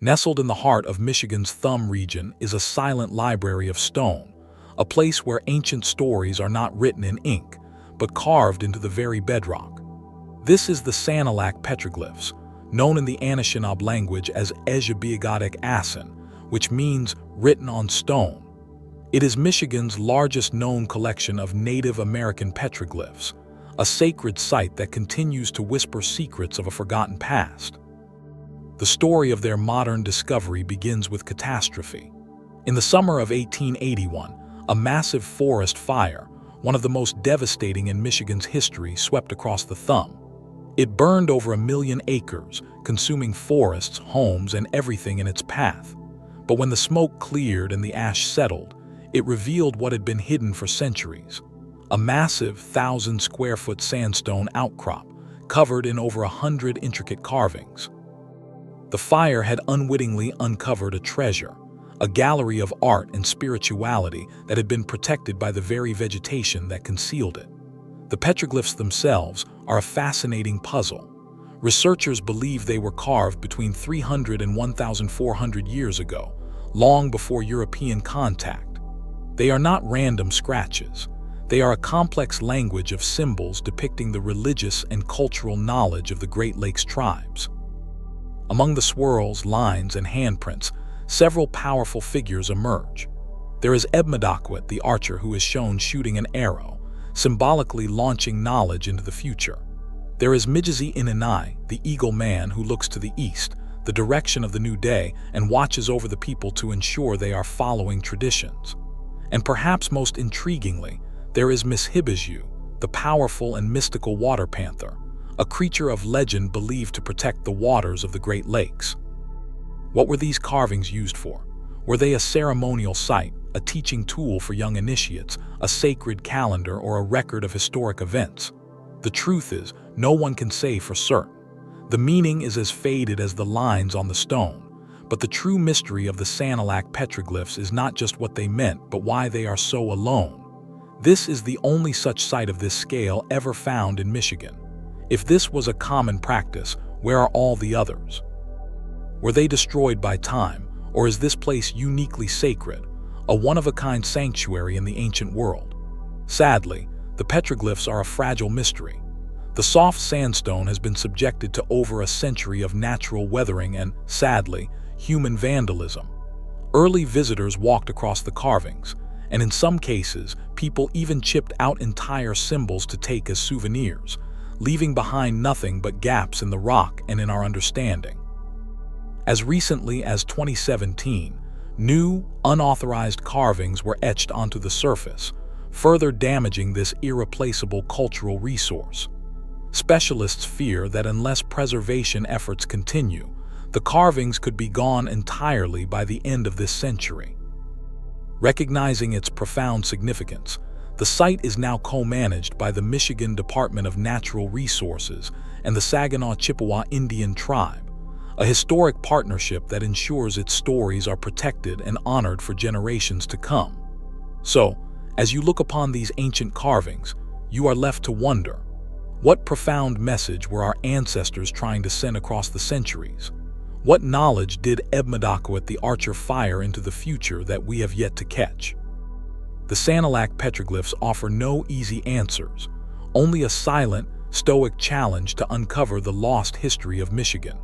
Nestled in the heart of Michigan's Thumb region is a silent library of stone, a place where ancient stories are not written in ink, but carved into the very bedrock. This is the Sanilac Petroglyphs, known in the Anishinaabe language as Ejabiogotic Asin, which means written on stone. It is Michigan's largest known collection of Native American petroglyphs, a sacred site that continues to whisper secrets of a forgotten past. The story of their modern discovery begins with catastrophe. In the summer of 1881, a massive forest fire, one of the most devastating in Michigan's history, swept across the Thumb. It burned over 1 million acres, consuming forests, homes, and everything in its path. But when the smoke cleared and the ash settled, it revealed what had been hidden for centuries: a massive 1,000-square-foot sandstone outcrop covered in over 100 intricate carvings. The fire had unwittingly uncovered a treasure, a gallery of art and spirituality that had been protected by the very vegetation that concealed it. The petroglyphs themselves are a fascinating puzzle. Researchers believe they were carved between 300 and 1,400 years ago, long before European contact. They are not random scratches. They are a complex language of symbols depicting the religious and cultural knowledge of the Great Lakes tribes. Among the swirls, lines, and handprints, several powerful figures emerge. There is Ebmadakwit, the archer who is shown shooting an arrow, symbolically launching knowledge into the future. There is Mijizi Inanai, the eagle man who looks to the east, the direction of the new day, and watches over the people to ensure they are following traditions. And perhaps most intriguingly, there is Mishibiju, the powerful and mystical water panther, a creature of legend believed to protect the waters of the Great Lakes. What were these carvings used for? Were they a ceremonial site, a teaching tool for young initiates, a sacred calendar, or a record of historic events? The truth is, no one can say for certain. The meaning is as faded as the lines on the stone. But the true mystery of the Sanilac petroglyphs is not just what they meant, but why they are so alone. This is the only such site of this scale ever found in Michigan. If this was a common practice, where are all the others? Were they destroyed by time, or is this place uniquely sacred, a one-of-a-kind sanctuary in the ancient world? Sadly, the petroglyphs are a fragile mystery. The soft sandstone has been subjected to over a century of natural weathering and, sadly, human vandalism. Early visitors walked across the carvings, and in some cases, people even chipped out entire symbols to take as souvenirs, leaving behind nothing but gaps in the rock and in our understanding. As recently as 2017, new, unauthorized carvings were etched onto the surface, further damaging this irreplaceable cultural resource. Specialists fear that unless preservation efforts continue, the carvings could be gone entirely by the end of this century. Recognizing its profound significance, the site is now co-managed by the Michigan Department of Natural Resources and the Saginaw Chippewa Indian Tribe, a historic partnership that ensures its stories are protected and honored for generations to come. So, as you look upon these ancient carvings, you are left to wonder, what profound message were our ancestors trying to send across the centuries? What knowledge did Ebmadakwit the archer fire into the future that we have yet to catch? The Sanilac petroglyphs offer no easy answers, only a silent, stoic challenge to uncover the lost history of Michigan.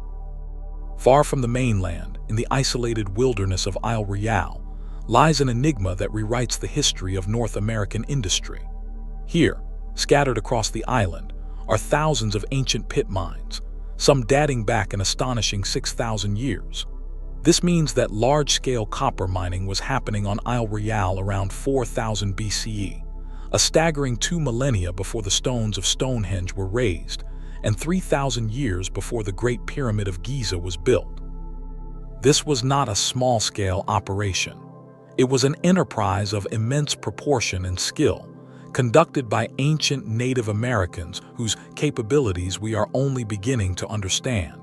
Far from the mainland, in the isolated wilderness of Royale, lies an enigma that rewrites the history of North American industry. Here, scattered across the island, are thousands of ancient pit mines, some dating back an astonishing 6,000 years. This means that large-scale copper mining was happening on Royale around 4000 BCE, a staggering 2 millennia before the stones of Stonehenge were raised, and 3,000 years before the Great Pyramid of Giza was built. This was not a small-scale operation. It was an enterprise of immense proportion and skill, conducted by ancient Native Americans whose capabilities we are only beginning to understand.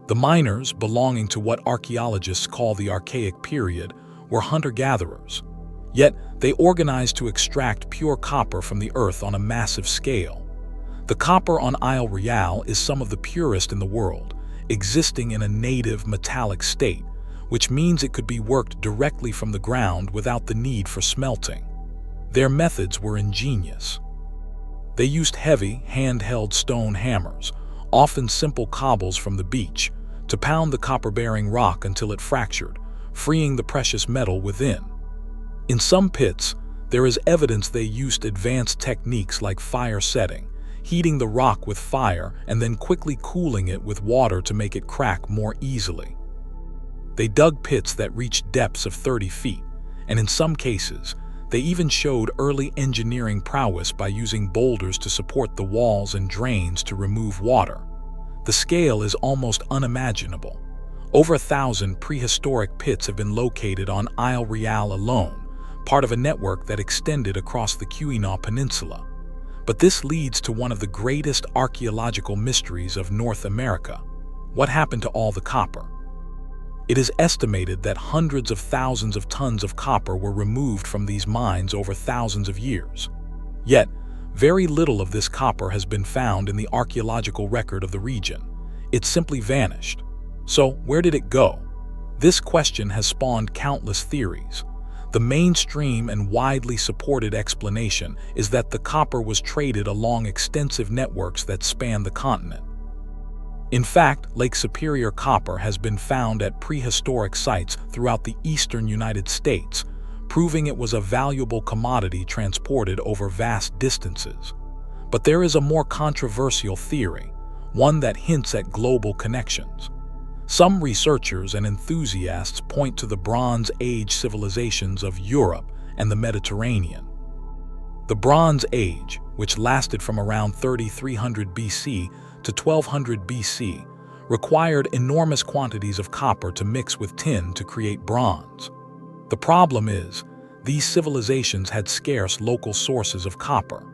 The miners, belonging to what archaeologists call the Archaic period, were hunter-gatherers. Yet, they organized to extract pure copper from the earth on a massive scale. The copper on Royale is some of the purest in the world, existing in a native metallic state, which means it could be worked directly from the ground without the need for smelting. Their methods were ingenious. They used heavy, handheld stone hammers, often simple cobbles from the beach, to pound the copper-bearing rock until it fractured, freeing the precious metal within. In some pits, there is evidence they used advanced techniques like fire setting, heating the rock with fire and then quickly cooling it with water to make it crack more easily. They dug pits that reached depths of 30 feet, and in some cases, they even showed early engineering prowess by using boulders to support the walls and drains to remove water. The scale is almost unimaginable. Over 1,000 prehistoric pits have been located on Royale alone, part of a network that extended across the Huron Peninsula. But this leads to one of the greatest archaeological mysteries of North America. What happened to all the copper? It is estimated that hundreds of thousands of tons of copper were removed from these mines over thousands of years. Yet, very little of this copper has been found in the archaeological record of the region. It simply vanished. So, where did it go? This question has spawned countless theories. The mainstream and widely supported explanation is that the copper was traded along extensive networks that span the continent. In fact, Lake Superior copper has been found at prehistoric sites throughout the eastern United States, proving it was a valuable commodity transported over vast distances. But there is a more controversial theory, one that hints at global connections. Some researchers and enthusiasts point to the Bronze Age civilizations of Europe and the Mediterranean. The Bronze Age, which lasted from around 3300 BC to 1200 BC, required enormous quantities of copper to mix with tin to create bronze. The problem is, these civilizations had scarce local sources of copper.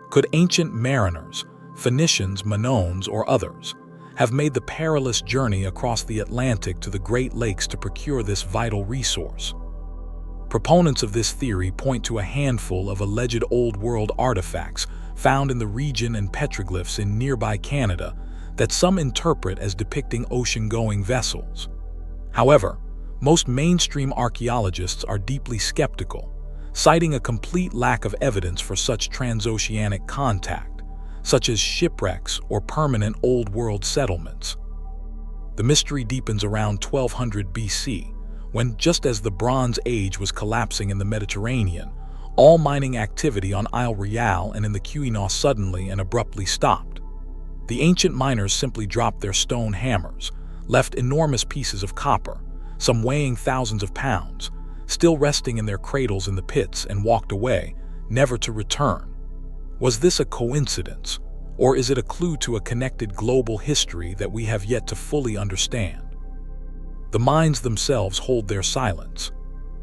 Could ancient mariners, Phoenicians, Minoans, or others, have made the perilous journey across the Atlantic to the Great Lakes to procure this vital resource? Proponents of this theory point to a handful of alleged Old World artifacts found in the region and petroglyphs in nearby Canada that some interpret as depicting ocean-going vessels. However, most mainstream archaeologists are deeply skeptical, citing a complete lack of evidence for such transoceanic contact, such as shipwrecks or permanent Old World settlements. The mystery deepens around 1200 BC, when, just as the Bronze Age was collapsing in the Mediterranean, all mining activity on Royale and in the Huron suddenly and abruptly stopped. The ancient miners simply dropped their stone hammers, left enormous pieces of copper, some weighing thousands of pounds, still resting in their cradles in the pits, and walked away, never to return. Was this a coincidence, or is it a clue to a connected global history that we have yet to fully understand? The mines themselves hold their silence.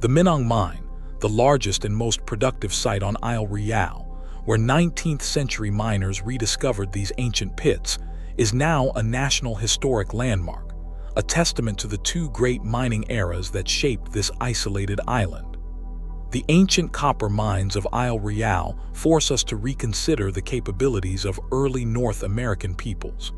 The Minong mine, the largest and most productive site on Royale, where 19th century miners rediscovered these ancient pits, is now a National Historic Landmark, a testament to the two great mining eras that shaped this isolated island. The ancient copper mines of Royale force us to reconsider the capabilities of early North American peoples.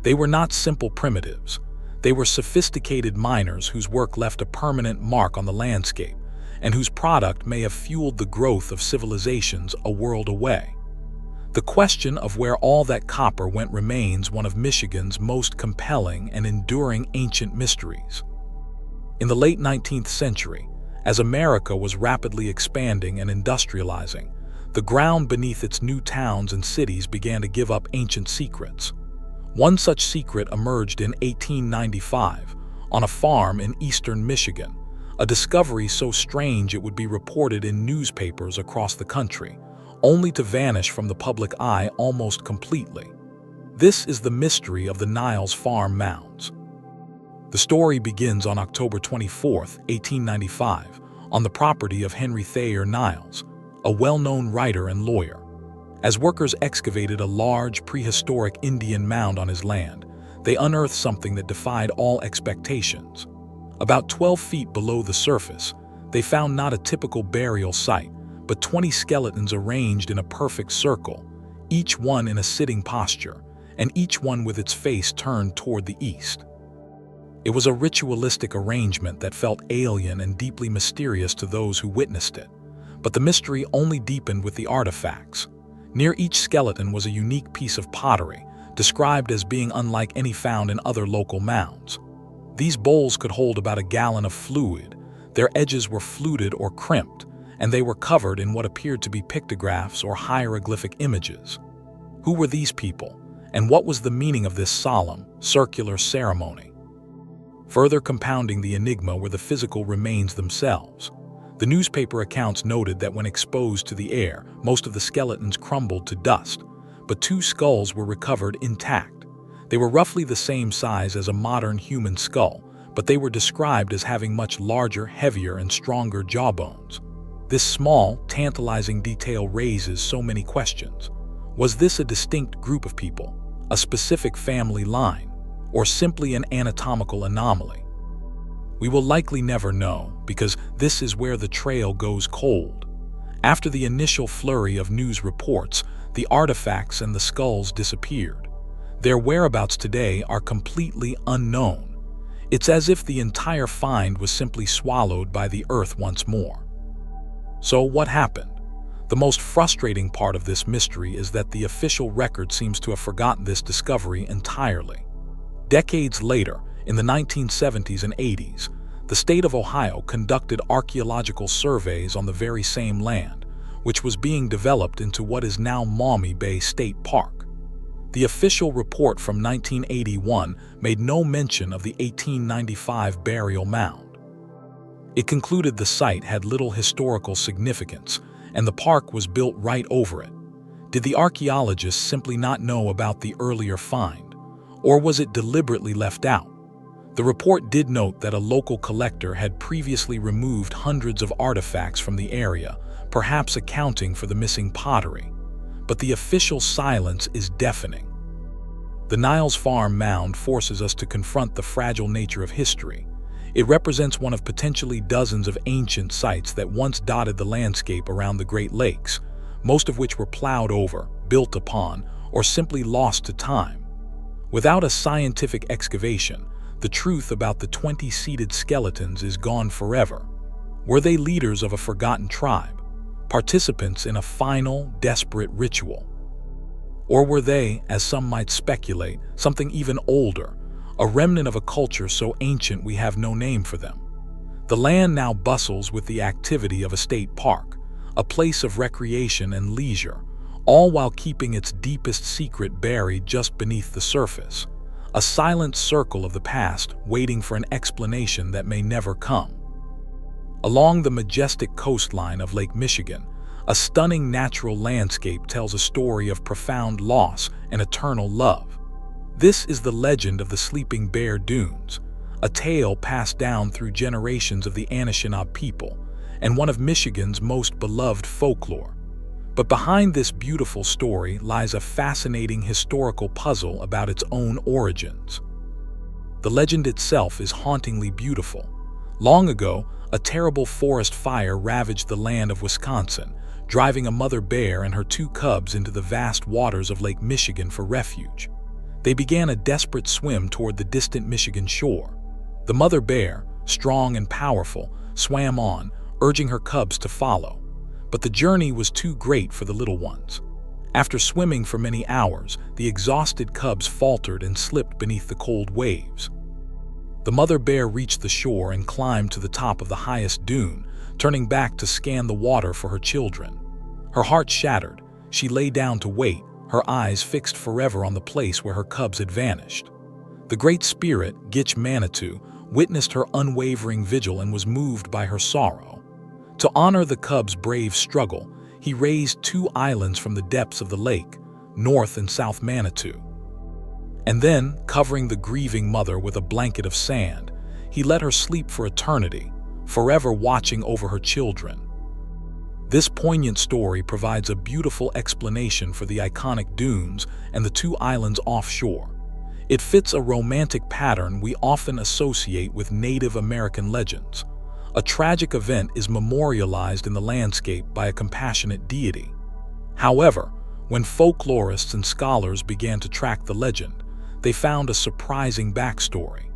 They were not simple primitives. They were sophisticated miners whose work left a permanent mark on the landscape, and whose product may have fueled the growth of civilizations a world away. The question of where all that copper went remains one of Michigan's most compelling and enduring ancient mysteries. In the late 19th century, as America was rapidly expanding and industrializing, the ground beneath its new towns and cities began to give up ancient secrets. One such secret emerged in 1895 on a farm in eastern Michigan, a discovery so strange it would be reported in newspapers across the country, only to vanish from the public eye almost completely. This is the mystery of the Niles farm mounds. The story begins on October 24, 1895, on the property of Henry Thayer Niles, a well-known writer and lawyer. As workers excavated a large prehistoric Indian mound on his land, they unearthed something that defied all expectations. About 12 feet below the surface, they found not a typical burial site, but 20 skeletons arranged in a perfect circle, each one in a sitting posture, and each one with its face turned toward the east. It was a ritualistic arrangement that felt alien and deeply mysterious to those who witnessed it. But the mystery only deepened with the artifacts. Near each skeleton was a unique piece of pottery, described as being unlike any found in other local mounds. These bowls could hold about a gallon of fluid. Their edges were fluted or crimped, and they were covered in what appeared to be pictographs or hieroglyphic images. Who were these people, and what was the meaning of this solemn, circular ceremony? Further compounding the enigma were the physical remains themselves. The newspaper accounts noted that when exposed to the air, most of the skeletons crumbled to dust, but 2 skulls were recovered intact. They were roughly the same size as a modern human skull, but they were described as having much larger, heavier, and stronger jawbones. This small, tantalizing detail raises so many questions. Was this a distinct group of people, a specific family line, or simply an anatomical anomaly? We will likely never know, because this is where the trail goes cold. After the initial flurry of news reports, the artifacts and the skulls disappeared. Their whereabouts today are completely unknown. It's as if the entire find was simply swallowed by the earth once more. So what happened? The most frustrating part of this mystery is that the official record seems to have forgotten this discovery entirely. Decades later, in the 1970s and 80s, the state of Ohio conducted archaeological surveys on the very same land, which was being developed into what is now Maumee Bay State Park. The official report from 1981 made no mention of the 1895 burial mound. It concluded the site had little historical significance, and the park was built right over it. Did the archaeologists simply not know about the earlier find, or was it deliberately left out? The report did note that a local collector had previously removed hundreds of artifacts from the area, perhaps accounting for the missing pottery. But the official silence is deafening. The Niles Farm mound forces us to confront the fragile nature of history. It represents one of potentially dozens of ancient sites that once dotted the landscape around the Great Lakes, most of which were plowed over, built upon, or simply lost to time. Without a scientific excavation, the truth about the 20-seated skeletons is gone forever. Were they leaders of a forgotten tribe, participants in a final, desperate ritual? Or were they, as some might speculate, something even older, a remnant of a culture so ancient we have no name for them? The land now bustles with the activity of a state park, a place of recreation and leisure, all while keeping its deepest secret buried just beneath the surface. A silent circle of the past waiting for an explanation that may never come. Along the majestic coastline of Lake Michigan, a stunning natural landscape tells a story of profound loss and eternal love. This is the legend of the Sleeping Bear Dunes, a tale passed down through generations of the Anishinaabe people, and one of Michigan's most beloved folklore. But behind this beautiful story lies a fascinating historical puzzle about its own origins. The legend itself is hauntingly beautiful. Long ago, a terrible forest fire ravaged the land of Wisconsin, driving a mother bear and her 2 cubs into the vast waters of Lake Michigan for refuge. They began a desperate swim toward the distant Michigan shore. The mother bear, strong and powerful, swam on, urging her cubs to follow. But the journey was too great for the little ones. After swimming for many hours, the exhausted cubs faltered and slipped beneath the cold waves. The mother bear reached the shore and climbed to the top of the highest dune, turning back to scan the water for her children. Her heart shattered, she lay down to wait, her eyes fixed forever on the place where her cubs had vanished. The Great Spirit, Gitch Manitou, witnessed her unwavering vigil and was moved by her sorrow. To honor the cubs' brave struggle, he raised 2 islands from the depths of the lake, North and South Manitou. And then, covering the grieving mother with a blanket of sand, he let her sleep for eternity, forever watching over her children. This poignant story provides a beautiful explanation for the iconic dunes and the 2 islands offshore. It fits a romantic pattern we often associate with Native American legends. A tragic event is memorialized in the landscape by a compassionate deity. However, When folklorists and scholars began to track the legend, they found a surprising backstory.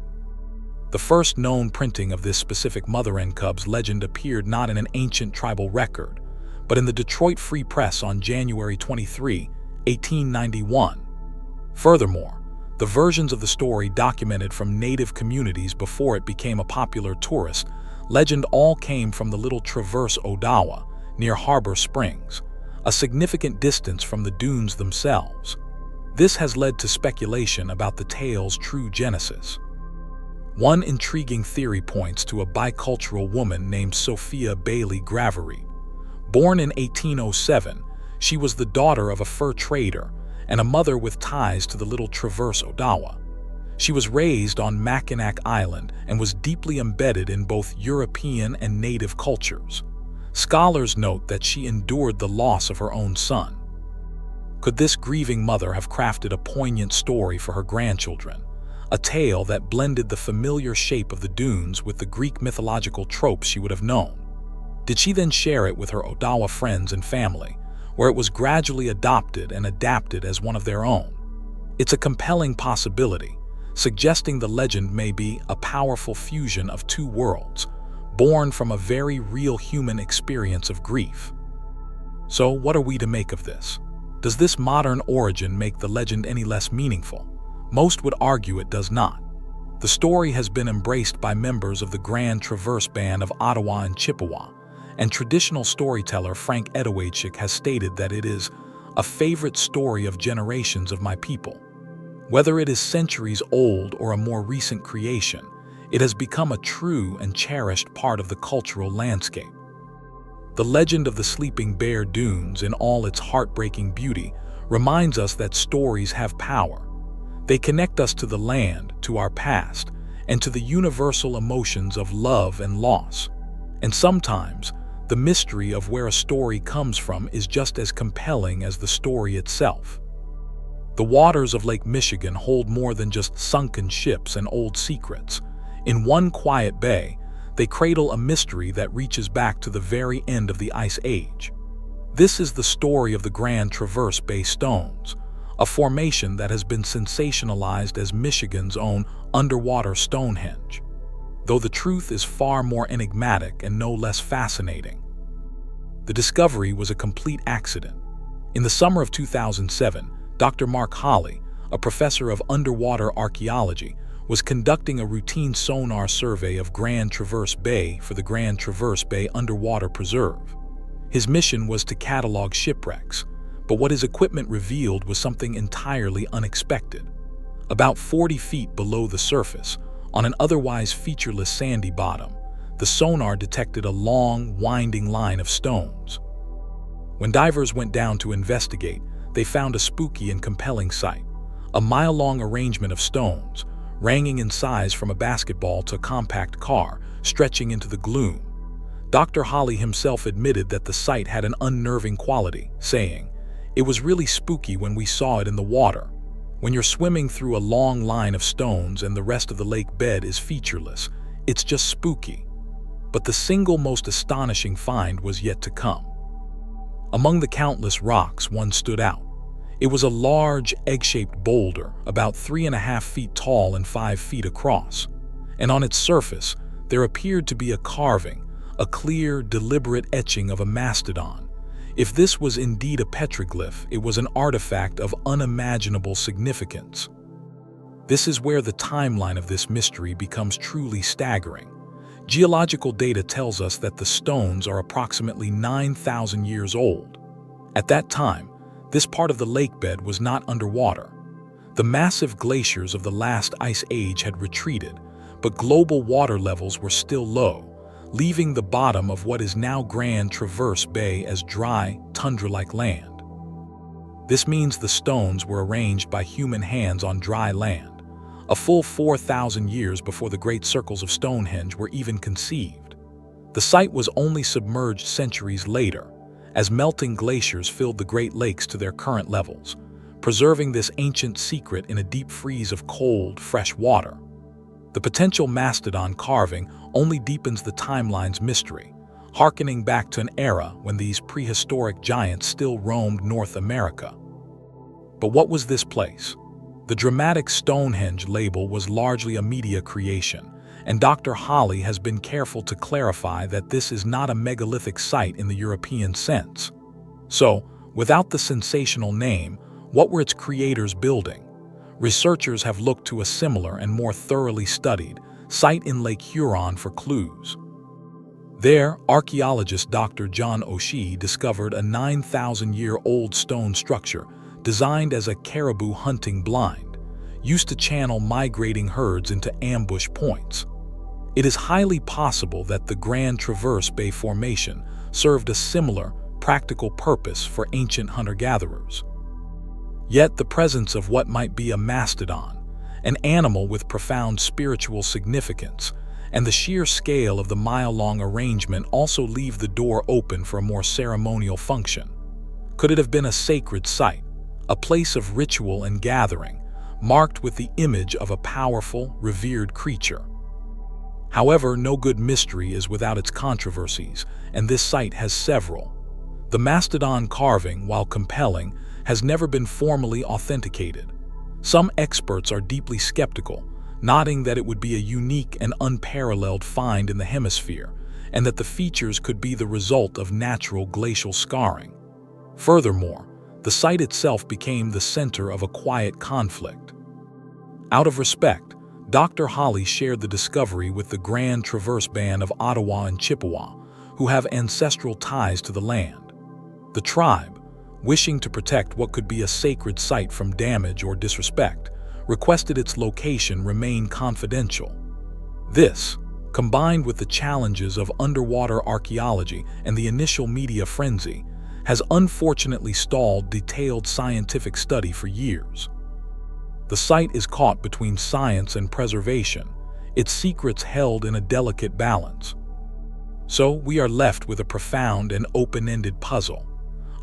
The first known printing of this specific mother-hen cubs legend appeared not in an ancient tribal record, but in the Detroit Free Press on January 23, 1891. Furthermore, the versions of the story documented from native communities before it became a popular tourist legend all came from the Little Traverse Odawa, near Harbor Springs, a significant distance from the dunes themselves. This has led to speculation about the tale's true genesis. One intriguing theory points to a bicultural woman named Sophia Bailey Gravery. Born in 1807, she was the daughter of a fur trader and a mother with ties to the Little Traverse Odawa. She was raised on Mackinac Island and was deeply embedded in both European and native cultures. Scholars note that she endured the loss of her own son. Could this grieving mother have crafted a poignant story for her grandchildren, a tale that blended the familiar shape of the dunes with the Greek mythological tropes she would have known? Did she then share it with her Odawa friends and family, where it was gradually adopted and adapted as one of their own? It's a compelling possibility, suggesting the legend may be a powerful fusion of two worlds, born from a very real human experience of grief. So, what are we to make of this? Does this modern origin make the legend any less meaningful? Most would argue it does not. The story has been embraced by members of the Grand Traverse Band of Ottawa and Chippewa, and traditional storyteller Frank Edowachik has stated that it is a favorite story of generations of my people. Whether it is centuries old or a more recent creation, it has become a true and cherished part of the cultural landscape. The legend of the Sleeping Bear Dunes, in all its heartbreaking beauty, reminds us that stories have power. They connect us to the land, to our past, and to the universal emotions of love and loss. And sometimes, the mystery of where a story comes from is just as compelling as the story itself. The waters of Lake Michigan hold more than just sunken ships and old secrets. In one quiet bay, they cradle a mystery that reaches back to the very end of the Ice Age. This is the story of the Grand Traverse Bay Stones, a formation that has been sensationalized as Michigan's own underwater Stonehenge, though the truth is far more enigmatic and no less fascinating. The discovery was a complete accident. In the summer of 2007, Dr. Mark Holley, a professor of underwater archaeology, was conducting a routine sonar survey of Grand Traverse Bay for the Grand Traverse Bay Underwater Preserve. His mission was to catalog shipwrecks, but what his equipment revealed was something entirely unexpected. About 40 feet below the surface, on an otherwise featureless sandy bottom, the sonar detected a long, winding line of stones. When divers went down to investigate, they found a spooky and compelling sight: a mile-long arrangement of stones, ranging in size from a basketball to a compact car, stretching into the gloom. Dr. Holley himself admitted that the sight had an unnerving quality, saying, "It was really spooky when we saw it in the water. When you're swimming through a long line of stones and the rest of the lake bed is featureless, it's just spooky." But the single most astonishing find was yet to come. Among the countless rocks, one stood out. It was a large, egg-shaped boulder, about 3.5 feet tall and 5 feet across. And on its surface, there appeared to be a carving, a clear, deliberate etching of a mastodon. If this was indeed a petroglyph, it was an artifact of unimaginable significance. This is where the timeline of this mystery becomes truly staggering. Geological data tells us that the stones are approximately 9,000 years old. At that time, this part of the lake bed was not underwater. The massive glaciers of the last ice age had retreated, but global water levels were still low, leaving the bottom of what is now Grand Traverse Bay as dry, tundra-like land. This means the stones were arranged by human hands on dry land, a full 4,000 years before the great circles of Stonehenge were even conceived. The site was only submerged centuries later, as melting glaciers filled the Great Lakes to their current levels, preserving this ancient secret in a deep freeze of cold, fresh water. The potential mastodon carving only deepens the timeline's mystery, harkening back to an era when these prehistoric giants still roamed North America. But what was this place? The dramatic Stonehenge label was largely a media creation, and Dr. Holly has been careful to clarify that this is not a megalithic site in the European sense. So, without the sensational name, what were its creators building? Researchers have looked to a similar and more thoroughly studied site in Lake Huron for clues. There, archaeologist Dr. John O'Shea discovered a 9,000-year-old stone structure designed as a caribou hunting blind, used to channel migrating herds into ambush points. It is highly possible that the Grand Traverse Bay Formation served a similar, practical purpose for ancient hunter-gatherers. Yet the presence of what might be a mastodon, an animal with profound spiritual significance, and the sheer scale of the mile-long arrangement also leave the door open for a more ceremonial function. Could it have been a sacred site, a place of ritual and gathering, marked with the image of a powerful, revered creature? However, no good mystery is without its controversies, and this site has several. The mastodon carving, while compelling, has never been formally authenticated. Some experts are deeply skeptical, noting that it would be a unique and unparalleled find in the hemisphere, and that the features could be the result of natural glacial scarring. Furthermore, the site itself became the center of a quiet conflict. Out of respect, Dr. Holly shared the discovery with the Grand Traverse Band of Ottawa and Chippewa, who have ancestral ties to the land. The tribe, wishing to protect what could be a sacred site from damage or disrespect, requested its location remain confidential. This, combined with the challenges of underwater archaeology and the initial media frenzy, has unfortunately stalled detailed scientific study for years. The site is caught between science and preservation, its secrets held in a delicate balance. So we are left with a profound and open-ended puzzle.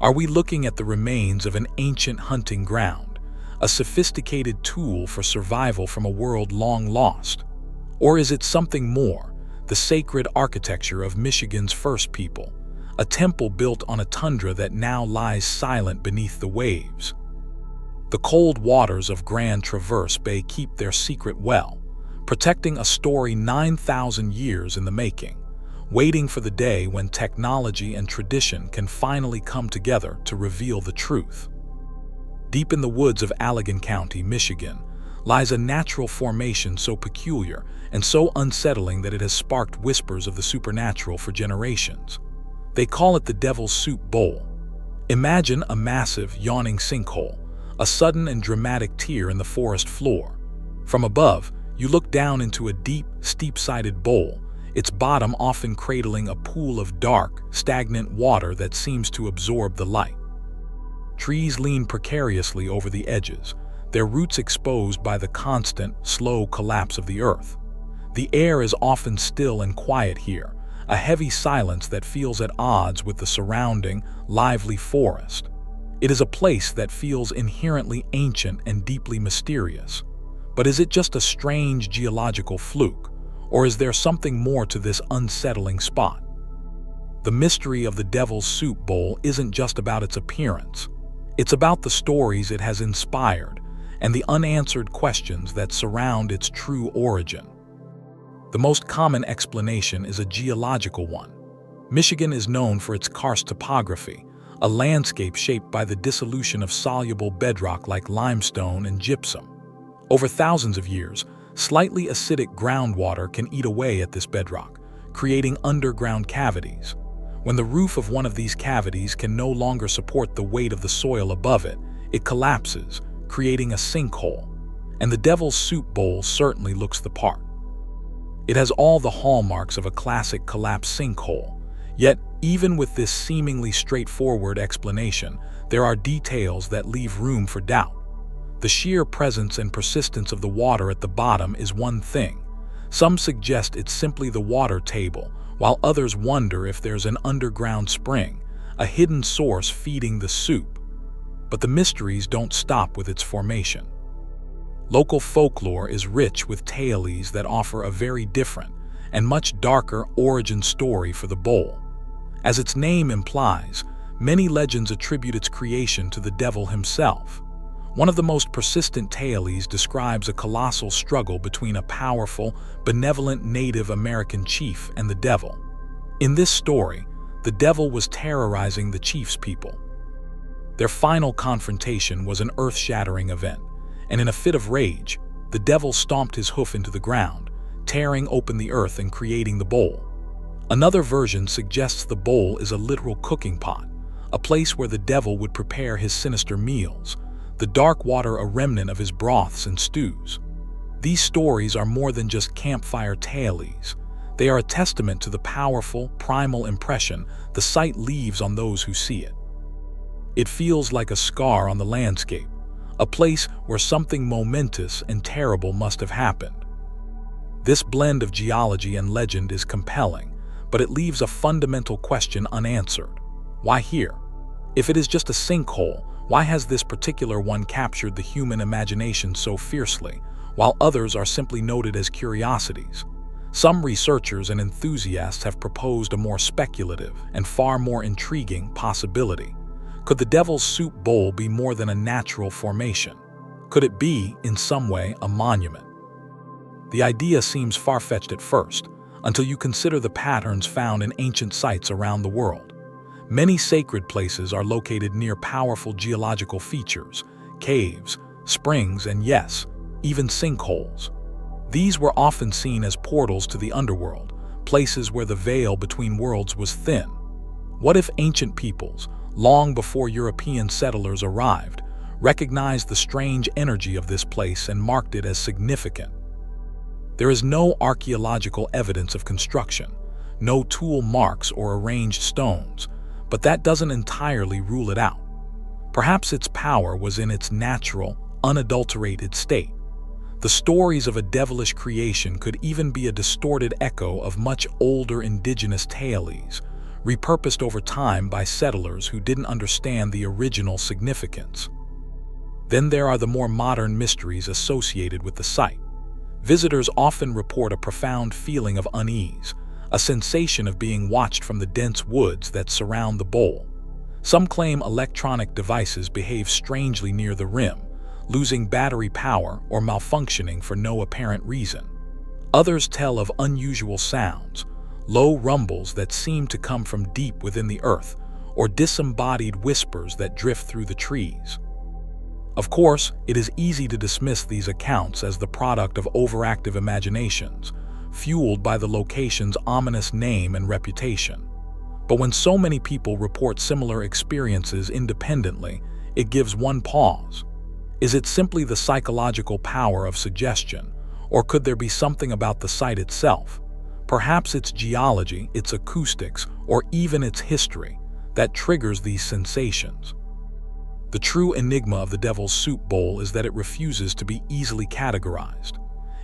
Are we looking at the remains of an ancient hunting ground, a sophisticated tool for survival from a world long lost? Or is it something more, the sacred architecture of Michigan's first people, a temple built on a tundra that now lies silent beneath the waves? The cold waters of Grand Traverse Bay keep their secret well, protecting a story 9,000 years in the making, waiting for the day when technology and tradition can finally come together to reveal the truth. Deep in the woods of Allegan County, Michigan, lies a natural formation so peculiar and so unsettling that it has sparked whispers of the supernatural for generations. They call it the Devil's Soup Bowl. Imagine a massive, yawning sinkhole, a sudden and dramatic tear in the forest floor. From above, you look down into a deep, steep-sided bowl, its bottom often cradling a pool of dark, stagnant water that seems to absorb the light. Trees lean precariously over the edges, their roots exposed by the constant, slow collapse of the earth. The air is often still and quiet here, a heavy silence that feels at odds with the surrounding, lively forest. It is a place that feels inherently ancient and deeply mysterious. But is it just a strange geological fluke, or is there something more to this unsettling spot? The mystery of the Devil's Soup Bowl isn't just about its appearance. It's about the stories it has inspired and the unanswered questions that surround its true origin. The most common explanation is a geological one. Michigan is known for its karst topography, a landscape shaped by the dissolution of soluble bedrock like limestone and gypsum. Over thousands of years, slightly acidic groundwater can eat away at this bedrock, creating underground cavities. When the roof of one of these cavities can no longer support the weight of the soil above it, it collapses, creating a sinkhole. And the Devil's Soup Bowl certainly looks the part. It has all the hallmarks of a classic collapsed sinkhole. Yet, even with this seemingly straightforward explanation, there are details that leave room for doubt. The sheer presence and persistence of the water at the bottom is one thing. Some suggest it's simply the water table, while others wonder if there's an underground spring, a hidden source feeding the soup. But the mysteries don't stop with its formation. Local folklore is rich with tales that offer a very different and much darker origin story for the bowl. As its name implies, many legends attribute its creation to the devil himself. One of the most persistent tales describes a colossal struggle between a powerful, benevolent Native American chief and the devil. In this story, the devil was terrorizing the chief's people. Their final confrontation was an earth-shattering event, and in a fit of rage, the devil stomped his hoof into the ground, tearing open the earth and creating the bowl. Another version suggests the bowl is a literal cooking pot, a place where the devil would prepare his sinister meals, the dark water a remnant of his broths and stews. These stories are more than just campfire tales. They are a testament to the powerful, primal impression the site leaves on those who see it. It feels like a scar on the landscape, a place where something momentous and terrible must have happened. This blend of geology and legend is compelling, but it leaves a fundamental question unanswered. Why here? If it is just a sinkhole, why has this particular one captured the human imagination so fiercely, while others are simply noted as curiosities? Some researchers and enthusiasts have proposed a more speculative and far more intriguing possibility. Could the Devil's Soup Bowl be more than a natural formation? Could it be, in some way, a monument? The idea seems far-fetched at first, until you consider the patterns found in ancient sites around the world. Many sacred places are located near powerful geological features, caves, springs, and yes, even sinkholes. These were often seen as portals to the underworld, places where the veil between worlds was thin. What if ancient peoples, long before European settlers arrived, recognized the strange energy of this place and marked it as significant? There is no archaeological evidence of construction, no tool marks or arranged stones, but that doesn't entirely rule it out. Perhaps its power was in its natural, unadulterated state. The stories of a devilish creation could even be a distorted echo of much older indigenous tales, repurposed over time by settlers who didn't understand the original significance. Then there are the more modern mysteries associated with the site. Visitors often report a profound feeling of unease, a sensation of being watched from the dense woods that surround the bowl. Some claim electronic devices behave strangely near the rim, losing battery power or malfunctioning for no apparent reason. Others tell of unusual sounds, low rumbles that seem to come from deep within the earth, or disembodied whispers that drift through the trees. Of course, it is easy to dismiss these accounts as the product of overactive imaginations, fueled by the location's ominous name and reputation. But when so many people report similar experiences independently, it gives one pause. Is it simply the psychological power of suggestion, or could there be something about the site itself, perhaps its geology, its acoustics, or even its history, that triggers these sensations? The true enigma of the Devil's Soup Bowl is that it refuses to be easily categorized.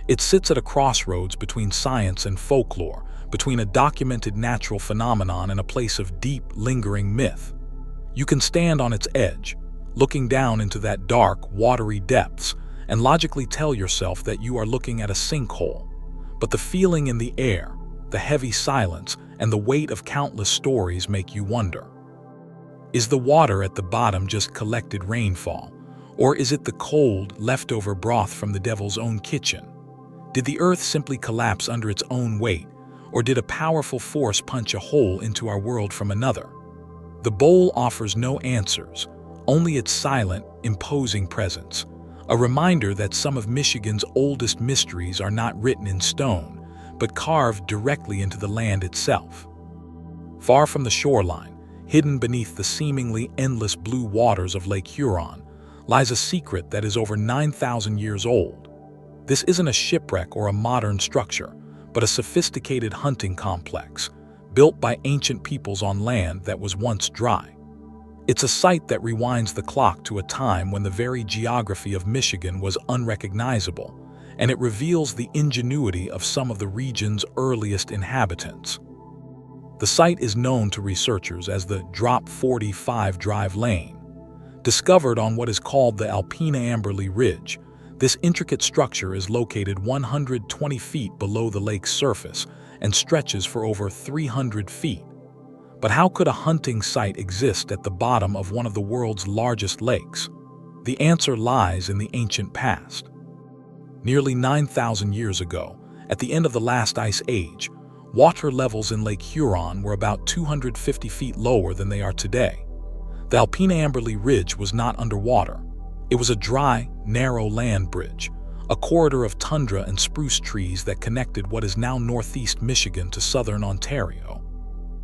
It sits at a crossroads between science and folklore, between a documented natural phenomenon and a place of deep, lingering myth. You can stand on its edge, looking down into that dark, watery depths, and logically tell yourself that you are looking at a sinkhole. But the feeling in the air, the heavy silence, and the weight of countless stories make you wonder. Is the water at the bottom just collected rainfall, or is it the cold, leftover broth from the devil's own kitchen? Did the earth simply collapse under its own weight, or did a powerful force punch a hole into our world from another? The bowl offers no answers, only its silent, imposing presence, a reminder that some of Michigan's oldest mysteries are not written in stone, but carved directly into the land itself. Far from the shoreline, hidden beneath the seemingly endless blue waters of Lake Huron, lies a secret that is over 9,000 years old. This isn't a shipwreck or a modern structure, but a sophisticated hunting complex, built by ancient peoples on land that was once dry. It's a site that rewinds the clock to a time when the very geography of Michigan was unrecognizable, and it reveals the ingenuity of some of the region's earliest inhabitants. The site is known to researchers as the Drop 45 Drive Lane. Discovered on what is called the Alpena Amberley Ridge, this intricate structure is located 120 feet below the lake's surface and stretches for over 300 feet. But how could a hunting site exist at the bottom of one of the world's largest lakes? The answer lies in the ancient past. Nearly 9,000 years ago, at the end of the last ice age, water levels in Lake Huron were about 250 feet lower than they are today. The Alpine Amberley Ridge was not underwater. It was a dry, narrow land bridge, a corridor of tundra and spruce trees that connected what is now northeast Michigan to southern Ontario.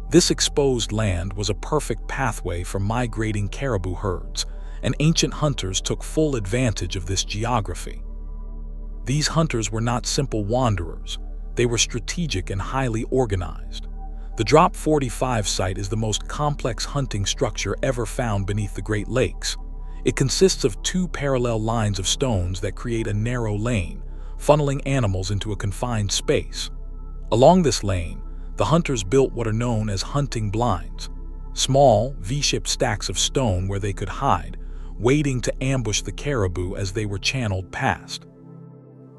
This exposed land was a perfect pathway for migrating caribou herds, and ancient hunters took full advantage of this geography. These hunters were not simple wanderers. They were strategic and highly organized. The Drop 45 site is the most complex hunting structure ever found beneath the Great Lakes. It consists of two parallel lines of stones that create a narrow lane, funneling animals into a confined space. Along this lane, the hunters built what are known as hunting blinds, small, V-shaped stacks of stone where they could hide, waiting to ambush the caribou as they were channeled past.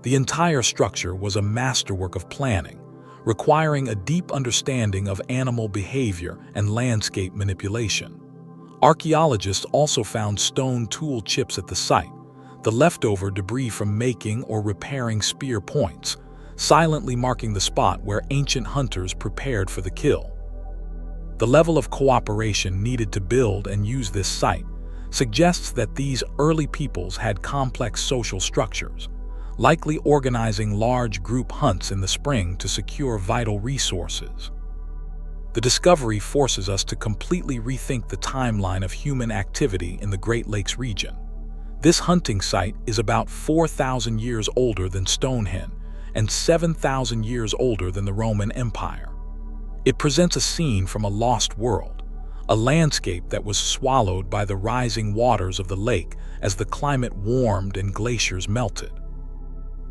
The entire structure was a masterwork of planning, requiring a deep understanding of animal behavior and landscape manipulation. Archaeologists also found stone tool chips at the site, the leftover debris from making or repairing spear points, silently marking the spot where ancient hunters prepared for the kill. The level of cooperation needed to build and use this site suggests that these early peoples had complex social structures, likely organizing large group hunts in the spring to secure vital resources. The discovery forces us to completely rethink the timeline of human activity in the Great Lakes region. This hunting site is about 4,000 years older than Stonehenge and 7,000 years older than the Roman Empire. It presents a scene from a lost world, a landscape that was swallowed by the rising waters of the lake as the climate warmed and glaciers melted.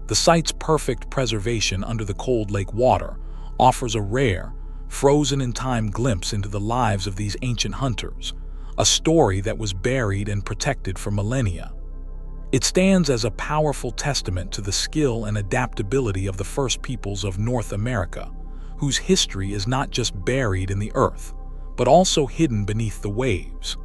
The site's perfect preservation under the cold lake water offers a rare, frozen-in-time glimpse into the lives of these ancient hunters, a story that was buried and protected for millennia. It stands as a powerful testament to the skill and adaptability of the first peoples of North America, whose history is not just buried in the earth, but also hidden beneath the waves.